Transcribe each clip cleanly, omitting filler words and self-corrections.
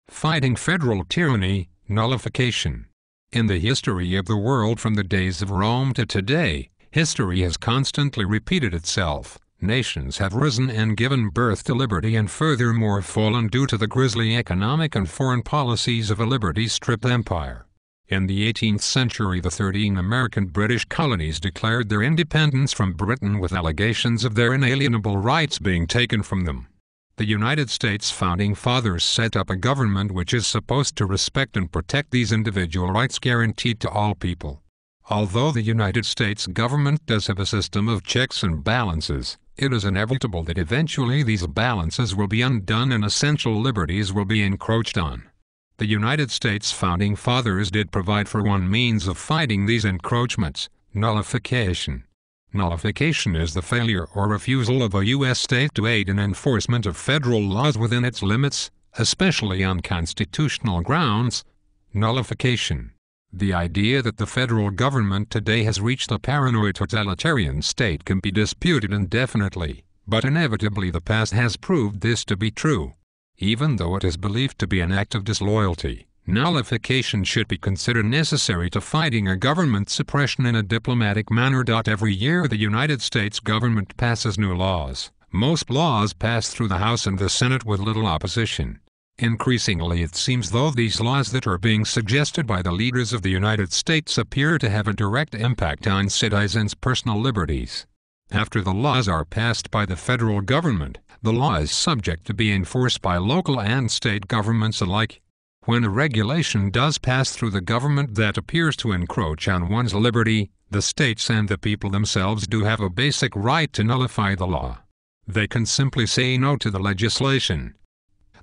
Fighting Federal Tyranny, Nullification. In the history of the world from the days of Rome to today, history has constantly repeated itself. Nations have risen and given birth to liberty and furthermore fallen due to the grisly economic and foreign policies of a liberty-stripped empire. In the 18th century, the 13 American British colonies declared their independence from Britain with allegations of their inalienable rights being taken from them. The United States founding fathers set up a government which is supposed to respect and protect these individual rights guaranteed to all people. Although the United States government does have a system of checks and balances, it is inevitable that eventually these balances will be undone and essential liberties will be encroached on. The United States founding fathers did provide for one means of fighting these encroachments: nullification. Nullification is the failure or refusal of a U.S. state to aid in enforcement of federal laws within its limits, especially on constitutional grounds. Nullification. The idea that the federal government today has reached a paranoid totalitarian state can be disputed indefinitely, but inevitably the past has proved this to be true. Even though it is believed to be an act of disloyalty, nullification should be considered necessary to fighting a government suppression in a diplomatic manner. Every year the United States government passes new laws. Most laws pass through the House and the Senate with little opposition. Increasingly it seems though these laws that are being suggested by the leaders of the United States appear to have a direct impact on citizens' personal liberties. After the laws are passed by the federal government, the law is subject to be enforced by local and state governments alike. When a regulation does pass through the government that appears to encroach on one's liberty, the states and the people themselves do have a basic right to nullify the law. They can simply say no to the legislation.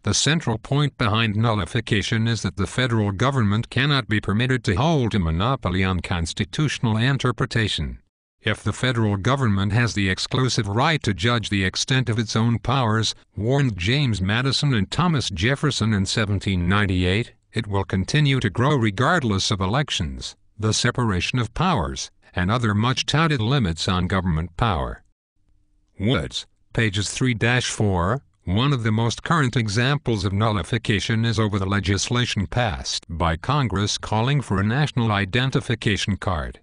The central point behind nullification is that the federal government cannot be permitted to hold a monopoly on constitutional interpretation. If the federal government has the exclusive right to judge the extent of its own powers, warned James Madison and Thomas Jefferson in 1798, it will continue to grow regardless of elections, the separation of powers, and other much-touted limits on government power. Woods, pages 3-4. One of the most current examples of nullification is over the legislation passed by Congress calling for a national identification card.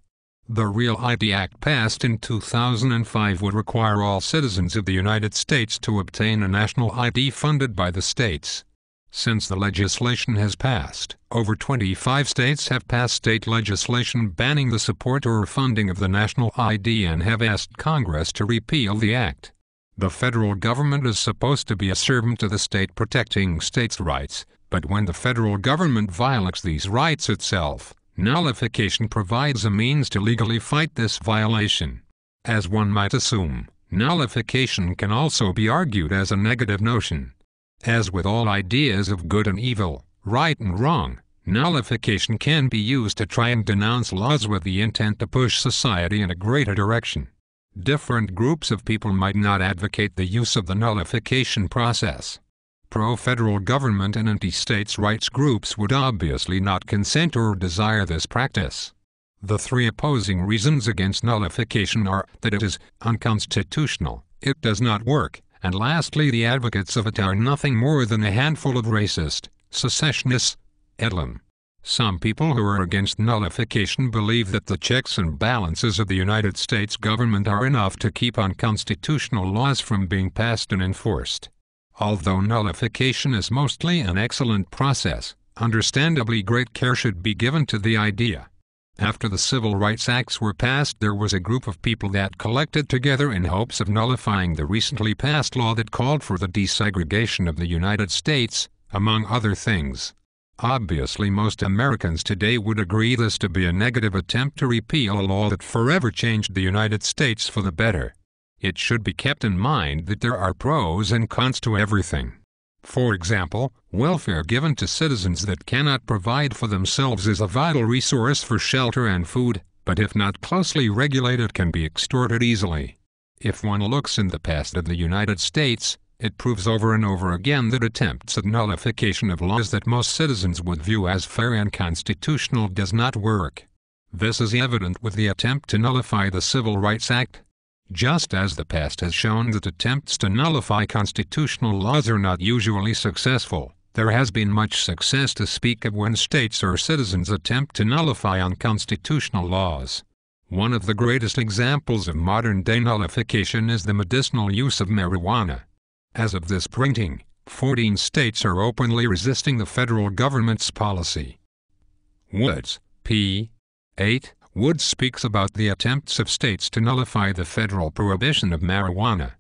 The Real ID Act passed in 2005 would require all citizens of the United States to obtain a national ID funded by the states. Since the legislation has passed, over 25 states have passed state legislation banning the support or funding of the national ID and have asked Congress to repeal the act. The federal government is supposed to be a servant to the state protecting states' rights, but when the federal government violates these rights itself, nullification provides a means to legally fight this violation. As one might assume, nullification can also be argued as a negative notion. As with all ideas of good and evil, right and wrong, nullification can be used to try and denounce laws with the intent to push society in a greater direction. Different groups of people might not advocate the use of the nullification process. Pro-federal government and anti-states' rights groups would obviously not consent or desire this practice. The three opposing reasons against nullification are that it is unconstitutional, it does not work, and lastly the advocates of it are nothing more than a handful of racist, secessionists. Edlin. Some people who are against nullification believe that the checks and balances of the United States government are enough to keep unconstitutional laws from being passed and enforced. Although nullification is mostly an excellent process, understandably great care should be given to the idea. After the Civil Rights Acts were passed, there was a group of people that collected together in hopes of nullifying the recently passed law that called for the desegregation of the United States, among other things. Obviously most Americans today would agree this to be a negative attempt to repeal a law that forever changed the United States for the better. It should be kept in mind that there are pros and cons to everything. For example, welfare given to citizens that cannot provide for themselves is a vital resource for shelter and food, but if not closely regulated can be extorted easily. If one looks in the past of the United States, it proves over and over again that attempts at nullification of laws that most citizens would view as fair and constitutional does not work. This is evident with the attempt to nullify the Civil Rights Act. Just as the past has shown that attempts to nullify constitutional laws are not usually successful, There has been much success to speak of when states or citizens attempt to nullify unconstitutional laws. One of the greatest examples of modern-day nullification is the medicinal use of marijuana. As of this printing, 14 states are openly resisting the federal government's policy. Woods, p. 8. Woods speaks about the attempts of states to nullify the federal prohibition of marijuana.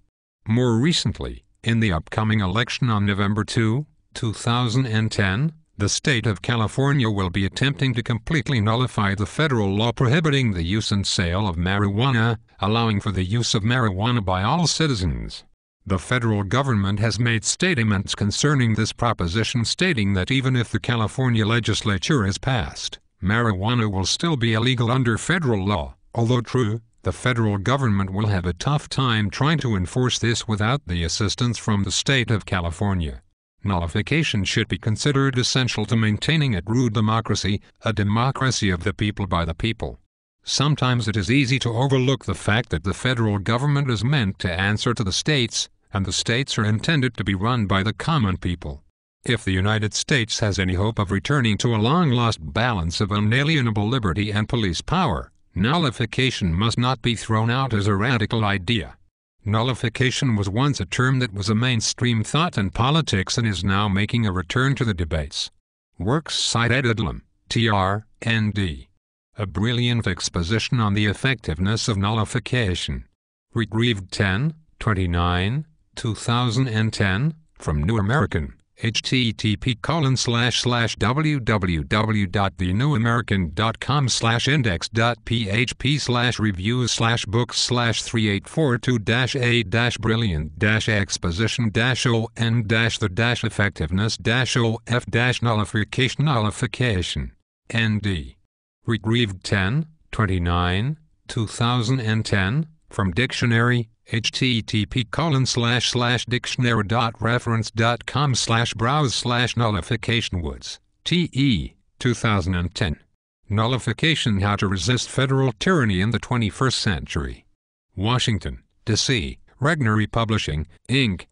More recently, in the upcoming election on November 2, 2010, the state of California will be attempting to completely nullify the federal law prohibiting the use and sale of marijuana, allowing for the use of marijuana by all citizens. The federal government has made statements concerning this proposition, stating that even if the California legislature is passed, marijuana will still be illegal under federal law. Although true, the federal government will have a tough time trying to enforce this without the assistance from the state of California. Nullification should be considered essential to maintaining a true democracy, a democracy of the people by the people. Sometimes it is easy to overlook the fact that the federal government is meant to answer to the states, and the states are intended to be run by the common people. If the United States has any hope of returning to a long-lost balance of unalienable liberty and police power, nullification must not be thrown out as a radical idea. Nullification was once a term that was a mainstream thought in politics and is now making a return to the debates. Works Cited, Tr.Nd. A brilliant exposition on the effectiveness of nullification. Retrieved 10/29, 2010, from New American. http://www.thenewamerican.com/index.php/reviews/books/384-a-brilliant-exposition-on-the-effectiveness-of Nullification. Retrieved 10/29, 2010, from Dictionary, http://dictionary.reference.com/browse/nullification. Woods, T.E., 2010. Nullification: How to Resist Federal Tyranny in the 21st Century. Washington, D.C., Regnery Publishing, Inc.,